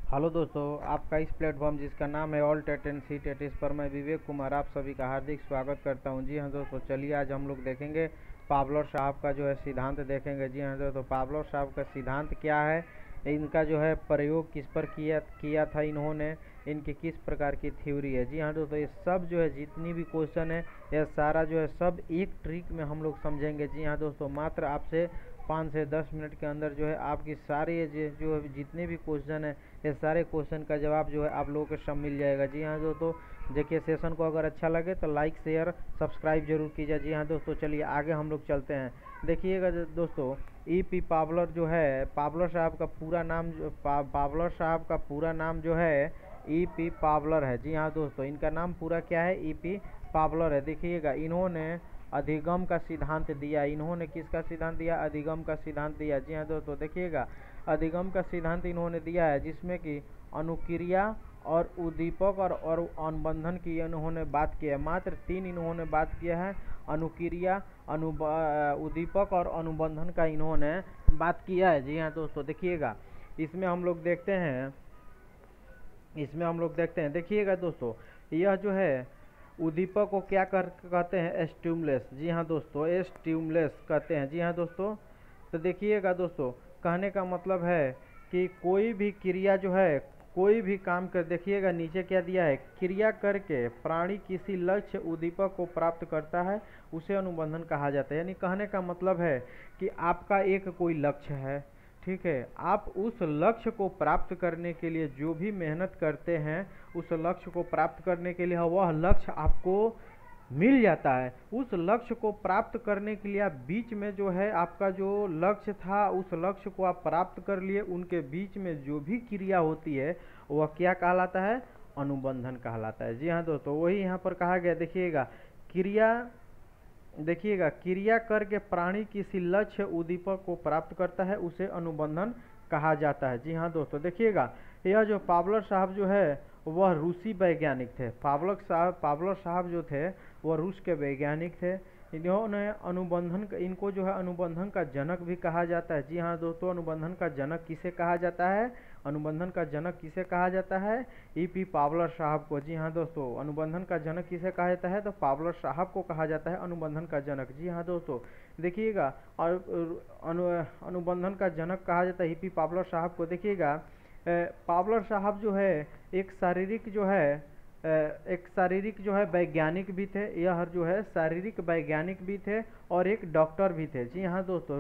Hello दोस्तों, आपका इस प्लेटफॉर्म जिसका नाम है all TET and C TET, इस पर मैं विवेक कुमार आप सभी का हार्दिक स्वागत करता हूं। जी हाँ दोस्तों, चलिए आज हम लोग देखेंगे पावलोव साहब का जो है सिद्धांत देखेंगे। जी हाँ दोस्तों, पावलोव साहब का सिद्धांत क्या है, इनका जो है प्रयोग किस पर किया किया था इन्होंने, इनकी किस प्रकार की थ्योरी है। जी हाँ दोस्तों, ये सब जो है जितनी भी क्वेश्चन है यह सारा जो है सब एक ट्रिक में हम लोग समझेंगे। जी हाँ दोस्तों, मात्र आपसे 5 से 10 मिनट के अंदर जो है आपकी सारी जो जितने भी क्वेश्चन है ये सारे क्वेश्चन का जवाब जो है आप लोगों के सब मिल जाएगा। जी हाँ दोस्तों, देखिए सेशन को अगर अच्छा लगे तो लाइक शेयर सब्सक्राइब जरूर कीजिए। जी हाँ दोस्तों, चलिए आगे हम लोग चलते हैं। देखिएगा दोस्तों, ई पी पावलर जो है, पावलर साहब का पूरा नाम पावलर साहब का पूरा नाम जो है ई पी पावलर है। जी हाँ दोस्तों, इनका नाम पूरा क्या है, ई पी पावलर है। देखिएगा, इन्होंने अधिगम का सिद्धांत दिया। इन्होंने किसका सिद्धांत दिया, अधिगम का सिद्धांत दिया। जी हाँ दोस्तों, देखिएगा अधिगम का सिद्धांत इन्होंने दिया है जिसमें कि अनुक्रिया और उद्दीपक और अनुबंधन की इन्होंने बात की है। मात्र 3 इन्होंने बात किया है, अनुक्रिया, उद्दीपक और अनुबंधन का इन्होंने बात किया है। जी हाँ दोस्तों, देखिएगा इसमें हम लोग देखते हैं, देखिएगा दोस्तों, यह जो है उद्दीपक को क्या कहते हैं, स्टिमुलस। जी हाँ दोस्तों, स्टिमुलस कहते हैं। जी हाँ दोस्तों, तो देखिएगा दोस्तों, कहने का मतलब है कि कोई भी क्रिया जो है, कोई भी काम कर, देखिएगा नीचे क्या दिया है, क्रिया करके प्राणी किसी लक्ष्य उद्दीपक को प्राप्त करता है उसे अनुबंधन कहा जाता है। यानी कहने का मतलब है कि आपका एक कोई लक्ष्य है, ठीक है, आप उस लक्ष्य को प्राप्त करने के लिए जो भी मेहनत करते हैं, उस लक्ष्य को प्राप्त करने के लिए वह लक्ष्य आपको मिल जाता है। उस लक्ष्य को प्राप्त करने के लिए आप बीच में जो है आपका जो लक्ष्य था उस लक्ष्य को आप प्राप्त कर लिए, उनके बीच में जो भी क्रिया होती है वह क्या कहलाता है, अनुबंधन कहलाता है। जी हाँ दोस्तों, वही यहाँ पर कहा गया। देखिएगा क्रिया, देखिएगा क्रिया करके प्राणी किसी लक्ष्य उद्दीपक को प्राप्त करता है उसे अनुबंधन कहा जाता है। जी हाँ दोस्तों, देखिएगा यह जो पावलर साहब जो है वह रूसी वैज्ञानिक थे। पावलर साहब जो थे वह रूस के वैज्ञानिक थे। इन्होंने अनुबंधन, इनको जो है अनुबंधन का जनक भी कहा जाता है। जी हाँ दोस्तों, अनुबंधन का जनक किसे कहा जाता है, अनुबंधन का जनक किसे कहा जाता है, ई पी पावलर साहब को। जी हाँ दोस्तों, अनुबंधन का जनक किसे कहा जाता है, तो पावलर साहब को कहा जाता है अनुबंधन का जनक। जी हाँ दोस्तों, देखिएगा, और अनुबंधन का जनक कहा जाता है ई पी पावलर साहब को। देखिएगा पावलर साहब जो है एक शारीरिक जो है वैज्ञानिक भी थे। यह जो है शारीरिक वैज्ञानिक भी थे और एक डॉक्टर भी थे। जी हाँ दोस्तों,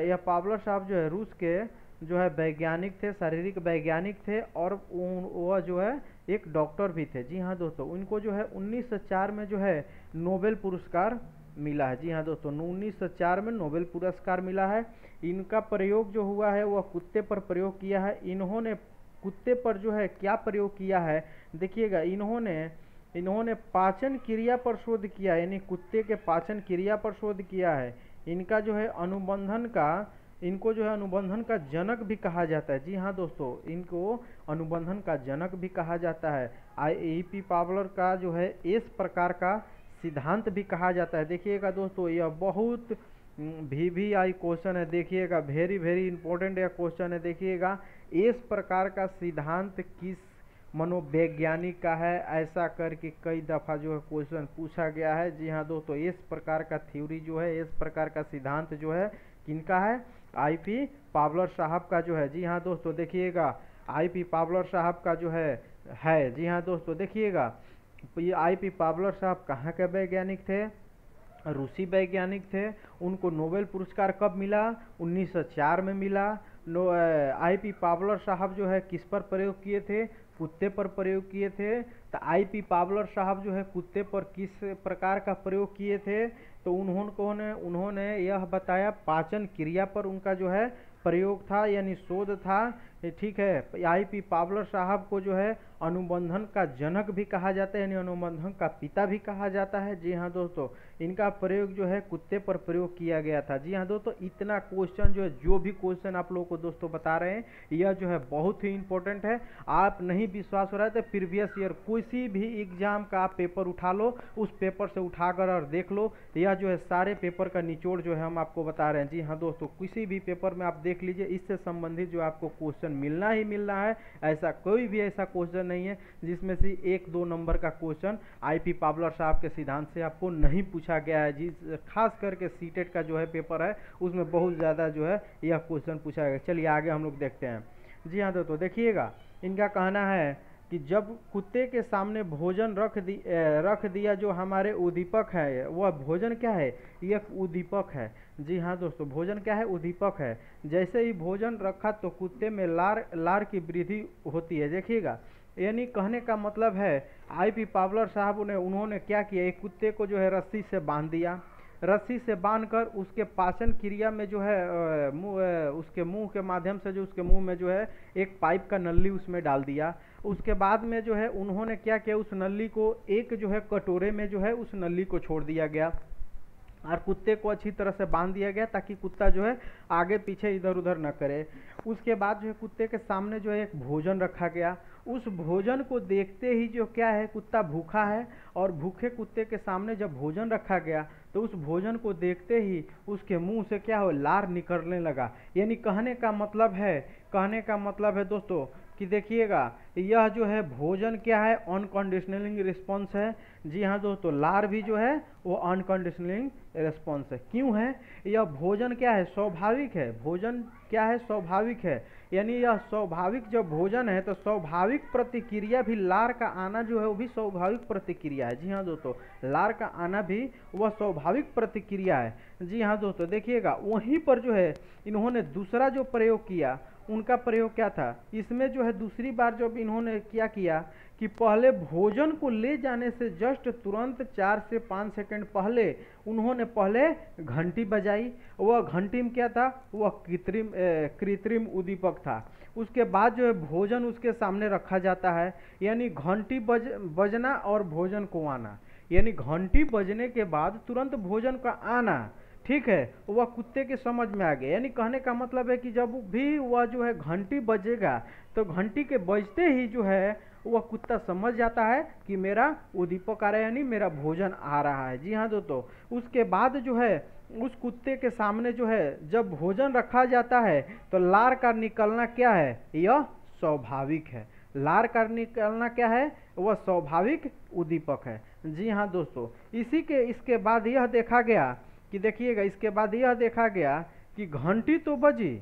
यह पावलर साहब जो है रूस के जो है वैज्ञानिक थे, शारीरिक वैज्ञानिक थे और वह जो है एक डॉक्टर भी थे। जी हाँ दोस्तों, उनको जो है 1904 में जो है नोबेल पुरस्कार मिला है। जी हाँ दोस्तों, 1904 में नोबेल पुरस्कार मिला है। इनका प्रयोग जो हुआ है वह कुत्ते पर प्रयोग किया है। इन्होंने कुत्ते पर जो है क्या प्रयोग किया है, देखिएगा इन्होंने इन्होंने पाचन क्रिया पर शोध किया, यानी कुत्ते के पाचन क्रिया पर शोध किया है। इनका जो है अनुबंधन का, इनको जो है अनुबंधन का जनक भी कहा जाता है। जी हाँ दोस्तों, इनको अनुबंधन का जनक भी कहा जाता है। ई पी पावलर का जो है इस प्रकार का सिद्धांत भी कहा जाता है। देखिएगा दोस्तों, यह बहुत VVI क्वेश्चन है। देखिएगा वेरी वेरी इंपॉर्टेंट यह क्वेश्चन है। देखिएगा इस प्रकार का सिद्धांत किस मनोवैज्ञानिक का है, ऐसा करके कई दफ़ा जो है क्वेश्चन पूछा गया है। जी हाँ दोस्तों, इस प्रकार का थ्योरी जो है, इस प्रकार का सिद्धांत जो है किनका है, आई पी पावलर साहब का जो है। जी हाँ दोस्तों, देखिएगा आई पी पावलर साहब का जो है। जी हाँ दोस्तों, देखिएगा ये आई पी पावलर साहब कहाँ के वैज्ञानिक थे, रूसी वैज्ञानिक थे। उनको नोबेल पुरस्कार कब मिला, 1904 में मिला। आई पी पावलर साहब जो है किस पर प्रयोग किए थे, कुत्ते पर प्रयोग किए थे। तो आई पी पावलर साहब जो है कुत्ते पर किस प्रकार का प्रयोग किए थे, तो उन्होंने यह बताया पाचन क्रिया पर उनका जो है प्रयोग था, यानी शोध था। ठीक है, आई पी पावलर साहब को जो है अनुबंधन का जनक भी कहा जाता है, यानी अनुबंधन का पिता भी कहा जाता है। जी हाँ दोस्तों, इनका प्रयोग जो है कुत्ते पर प्रयोग किया गया था। जी हाँ दोस्तों, इतना क्वेश्चन जो है, जो भी क्वेश्चन आप लोगों को दोस्तों बता रहे हैं यह जो है बहुत ही इंपॉर्टेंट है। आप नहीं विश्वास हो रहा है तो प्रीवियस ईयर किसी भी एग्जाम का आप पेपर उठा लो, उस पेपर से उठाकर और देख लो। यह जो है सारे पेपर का निचोड़ जो है हम आपको बता रहे हैं। जी हाँ दोस्तों, किसी भी पेपर में आप देख देख लीजिए, इससे संबंधित जो आपको क्वेश्चन मिलना ही मिलना है। ऐसा कोई भी ऐसा क्वेश्चन नहीं है जिसमें से 1-2 नंबर का क्वेश्चन आईपी पावलर साहब के सिद्धांत से आपको नहीं पूछा गया है। जिस खास करके सीटेट का जो है पेपर है उसमें बहुत ज़्यादा जो है यह क्वेश्चन पूछा गया। चलिए आगे हम लोग देखते हैं। जी हाँ दोस्तों, देखिएगा इनका कहना है कि जब कुत्ते के सामने भोजन रख दिया, जो हमारे उद्दीपक है वह भोजन क्या है, यह उद्दीपक है। जी हाँ दोस्तों, भोजन क्या है, उद्दीपक है। जैसे ही भोजन रखा तो कुत्ते में लार की वृद्धि होती है। देखिएगा, यानी कहने का मतलब है आईपी पावलर साहब ने उन्होंने क्या किया, एक कुत्ते को जो है रस्सी से बांध दिया। रस्सी से बांधकर उसके पाचन क्रिया में जो है उसके मुंह के माध्यम से जो उसके मुंह में जो है एक पाइप का नली उसमें डाल दिया। उसके बाद में जो है उन्होंने क्या किया, उस नली को एक जो है कटोरे में जो है उस नली को छोड़ दिया गया और कुत्ते को अच्छी तरह से बांध दिया गया ताकि कुत्ता जो है आगे पीछे इधर उधर न करे। उसके बाद जो है कुत्ते के सामने जो है एक भोजन रखा गया। उस भोजन को देखते ही जो क्या है, कुत्ता भूखा है और भूखे कुत्ते के सामने जब भोजन रखा गया तो उस भोजन को देखते ही उसके मुंह से क्या हो, लार निकलने लगा। यानी कहने का मतलब है दोस्तों कि देखिएगा, यह जो है भोजन क्या है, अनकंडीशनलिंग रिस्पॉन्स है। जी हाँ दोस्तों, लार भी जो है वो अनकंडीशनलिंग रिस्पॉन्स है। क्यों है, यह भोजन क्या है, स्वाभाविक है। भोजन क्या है, स्वाभाविक है। यानी यह स्वाभाविक जब भोजन है तो स्वाभाविक प्रतिक्रिया भी, लार का आना जो है वो भी स्वाभाविक प्रतिक्रिया है। जी हाँ दोस्तों, लार का आना भी वह स्वाभाविक प्रतिक्रिया है। जी हाँ दोस्तों, देखिएगा वहीं पर जो है इन्होंने दूसरा जो प्रयोग किया, उनका प्रयोग क्या था, इसमें जो है दूसरी बार जब इन्होंने क्या किया कि पहले भोजन को ले जाने से जस्ट तुरंत 4 से 5 सेकंड पहले उन्होंने पहले घंटी बजाई। वह घंटी में क्या था, वह कृत्रिम उद्दीपक था। उसके बाद जो है भोजन उसके सामने रखा जाता है। यानी घंटी बजना और भोजन को आना, यानी घंटी बजने के बाद तुरंत भोजन का आना, ठीक है, वह कुत्ते के समझ में आ गया। यानी कहने का मतलब है कि जब भी वह जो है घंटी बजेगा तो घंटी के बजते ही जो है वह कुत्ता समझ जाता है कि मेरा उद्दीपक आ रहा है, यानी मेरा भोजन आ रहा है। जी हाँ दोस्तों, उसके बाद जो है उस कुत्ते के सामने जो है जब भोजन रखा जाता है तो लार का निकलना क्या है, यह स्वाभाविक है। लार का निकलना क्या है, वह स्वाभाविक उद्दीपक है। जी हाँ दोस्तों, इसके बाद यह देखा गया कि देखिएगा, इसके बाद यह देखा गया कि घंटी तो बजी।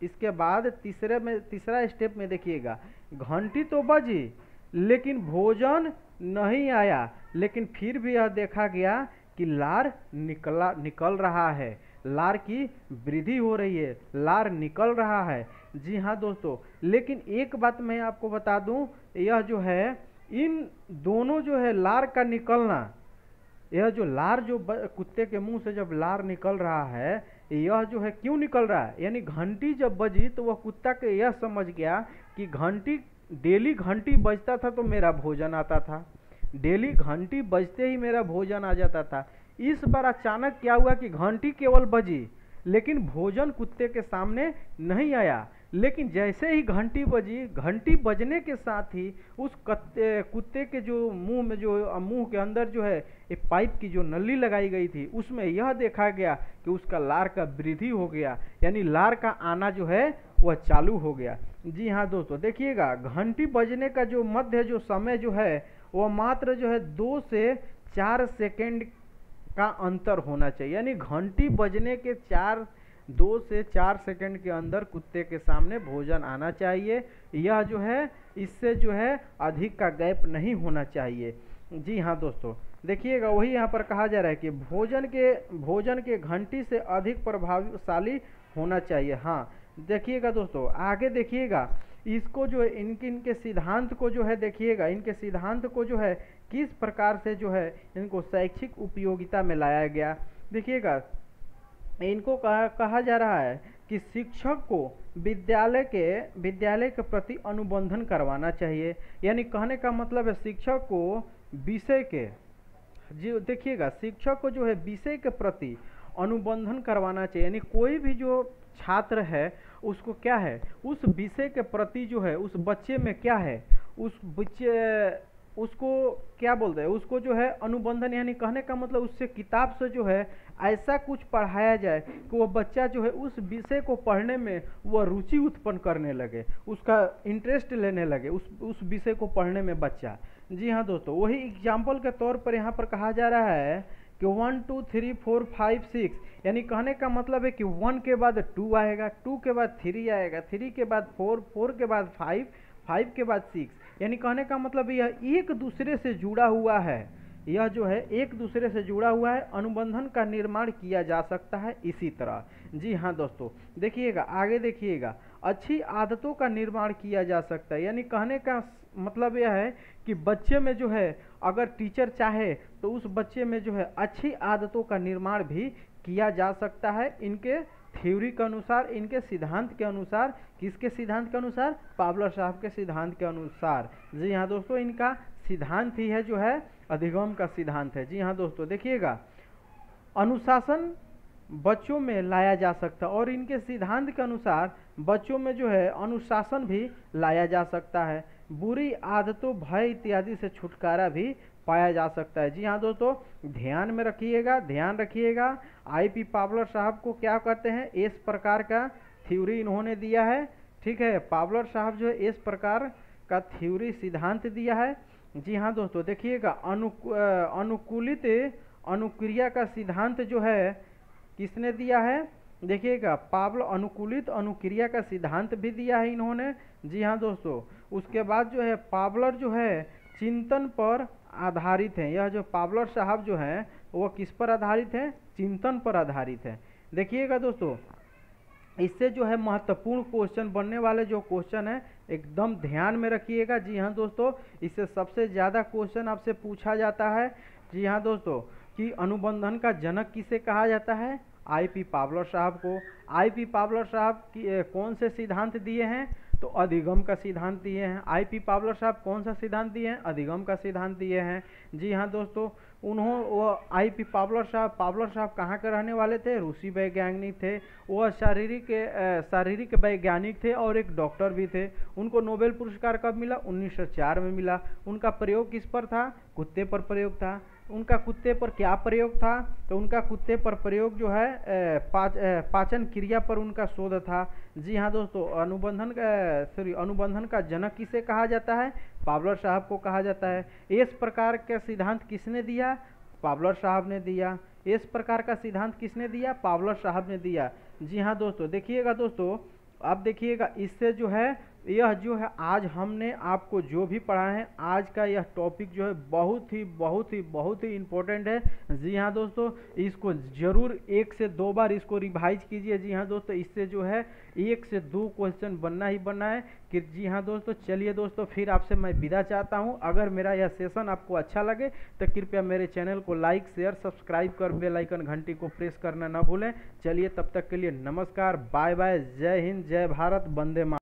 इसके बाद तीसरा स्टेप में देखिएगा, घंटी तो बजी लेकिन भोजन नहीं आया, लेकिन फिर भी यह देखा गया कि लार निकल रहा है, लार की वृद्धि हो रही है, लार निकल रहा है। जी हाँ दोस्तों, लेकिन एक बात मैं आपको बता दूं, यह जो है इन दोनों जो है लार का निकलना, यह जो लार जो कुत्ते के मुंह से जब लार निकल रहा है, यह जो है क्यों निकल रहा है, यानी घंटी जब बजी तो वह कुत्ता के यह समझ गया कि डेली घंटी बजता था तो मेरा भोजन आता था, डेली घंटी बजते ही मेरा भोजन आ जाता था। इस बार अचानक क्या हुआ कि घंटी केवल बजी लेकिन भोजन कुत्ते के सामने नहीं आया। लेकिन जैसे ही घंटी बजी, घंटी बजने के साथ ही उस कुत्ते के जो मुंह के अंदर जो है एक पाइप की जो नली लगाई गई थी, उसमें यह देखा गया कि उसका लार का वृद्धि हो गया, यानी लार का आना जो है वह चालू हो गया। जी हाँ दोस्तों, देखिएगा घंटी बजने का जो मध्य जो समय जो है वह मात्र जो है 2 से 4 सेकेंड का अंतर होना चाहिए। यानी घंटी बजने के 2 से 4 सेकंड के अंदर कुत्ते के सामने भोजन आना चाहिए। यह जो है इससे जो है अधिक का गैप नहीं होना चाहिए। जी हाँ दोस्तों, देखिएगा वही यहाँ पर कहा जा रहा है कि भोजन के घंटी से अधिक प्रभावशाली होना चाहिए। हाँ देखिएगा दोस्तों, आगे देखिएगा इसको जो है इनके सिद्धांत को जो है देखिएगा, इनके सिद्धांत को जो है किस प्रकार से जो है इनको शैक्षिक उपयोगिता में लाया गया। देखिएगा इनको कहा जा रहा है कि शिक्षक को विद्यालय के प्रति अनुबंधन करवाना चाहिए। यानी कहने का मतलब है शिक्षक को विषय के, जी देखिएगा, शिक्षक को जो है विषय के प्रति अनुबंधन करवाना चाहिए। यानी कोई भी जो छात्र है उसको क्या है, उस विषय के प्रति जो है उस बच्चे में क्या है, उस उसको क्या बोलते हैं, उसको जो है अनुबंधन, यानी कहने का मतलब उससे किताब से जो है ऐसा कुछ पढ़ाया जाए कि वो बच्चा जो है उस विषय को पढ़ने में वह रुचि उत्पन्न करने लगे, उसका इंटरेस्ट लेने लगे उस विषय को पढ़ने में बच्चा। जी हाँ दोस्तों, वही एग्जाम्पल के तौर पर यहाँ पर कहा जा रहा है कि 1 2 3 4 5 6, यानी कहने का मतलब है कि 1 के बाद 2 आएगा, 2 के बाद 3 आएगा, 3 के बाद 4, 4 के बाद 5, 5 के बाद 6, यानी कहने का मतलब यह एक दूसरे से जुड़ा हुआ है, यह जो है एक दूसरे से जुड़ा हुआ है, अनुबंधन का निर्माण किया जा सकता है इसी तरह। जी हाँ दोस्तों, देखिएगा आगे देखिएगा, अच्छी आदतों का निर्माण किया जा सकता है, यानी कहने का मतलब यह है कि बच्चे में जो है अगर टीचर चाहे तो उस बच्चे में जो है अच्छी आदतों का निर्माण भी किया जा सकता है, इनके थ्योरी के अनुसार, इनके सिद्धांत के अनुसार। किसके सिद्धांत के अनुसार? पावलर साहब के सिद्धांत के अनुसार। जी हाँ दोस्तों, इनका सिद्धांत ही है जो है अधिगम का सिद्धांत है। जी हाँ दोस्तों, देखिएगा अनुशासन बच्चों में लाया जा सकता है और इनके सिद्धांत के अनुसार बच्चों में जो है अनुशासन भी लाया जा सकता है, बुरी आदतों, भय इत्यादि से छुटकारा भी पाया जा सकता है। जी हाँ दोस्तों, ध्यान में रखिएगा, ध्यान रखिएगा, आईपी पावलर साहब को क्या करते हैं, इस प्रकार का थ्योरी इन्होंने दिया है। ठीक है, पावलर साहब जो है इस प्रकार का थ्योरी सिद्धांत दिया है। जी हाँ दोस्तों, देखिएगा अनुकूलित अनुक्रिया का सिद्धांत जो है किसने दिया है? देखिएगा पावलर अनुकूलित अनुक्रिया का सिद्धांत भी दिया है इन्होंने। जी हाँ दोस्तों, उसके बाद जो है पावलर जो है चिंतन पर आधारित है। यह जो पावलर साहब जो है वो किस पर आधारित है? चिंतन पर आधारित है। देखिएगा दोस्तों, इससे जो है महत्वपूर्ण क्वेश्चन बनने वाले जो क्वेश्चन है एकदम ध्यान में रखिएगा। जी हाँ दोस्तों, इससे सबसे ज़्यादा क्वेश्चन आपसे पूछा जाता है। जी हाँ दोस्तों, कि अनुबंधन का जनक किसे कहा जाता है? आईपी पावलर साहब को। आईपी पावलर साहब की कौन से सिद्धांत दिए हैं? तो अधिगम का सिद्धांत दिए हैं। आईपी पावलर साहब कौन सा सिद्धांत दिए हैं? अधिगम का सिद्धांत दिए हैं। जी हाँ दोस्तों, वो आईपी पावलर साहब कहाँ के रहने वाले थे? रूसी वैज्ञानिक थे। वह शारीरिक वैज्ञानिक थे और एक डॉक्टर भी थे। उनको नोबेल पुरस्कार कब मिला? 1904 में मिला। उनका प्रयोग किस पर था? कुत्ते पर प्रयोग था। उनका कुत्ते पर क्या प्रयोग था? तो उनका कुत्ते पर प्रयोग जो है पाचन क्रिया पर उनका शोध था। जी हाँ दोस्तों, अनुबंधन का जनक किसे कहा जाता है? पावलर साहब को कहा जाता है। इस प्रकार का सिद्धांत किसने दिया? पावलर साहब ने दिया। इस प्रकार का सिद्धांत किसने दिया? पावलर साहब ने दिया। जी हाँ दोस्तों, देखिएगा दोस्तों, अब देखिएगा इससे जो है यह जो है आज हमने आपको जो भी पढ़ा है, आज का यह टॉपिक जो है बहुत ही इम्पोर्टेंट है। जी हाँ दोस्तों, इसको जरूर 1 से 2 बार इसको रिवाइज कीजिए। जी हाँ दोस्तों, इससे जो है 1 से 2 क्वेश्चन बनना ही बनना है कि जी हाँ दोस्तों, चलिए दोस्तों, फिर आपसे मैं विदा चाहता हूँ। अगर मेरा यह सेशन आपको अच्छा लगे तो कृपया मेरे चैनल को लाइक, शेयर, सब्सक्राइब कर बेल आइकन घंटी को प्रेस करना न भूलें। चलिए तब तक के लिए नमस्कार, बाय बाय, जय हिंद, जय भारत, वंदे मातरम।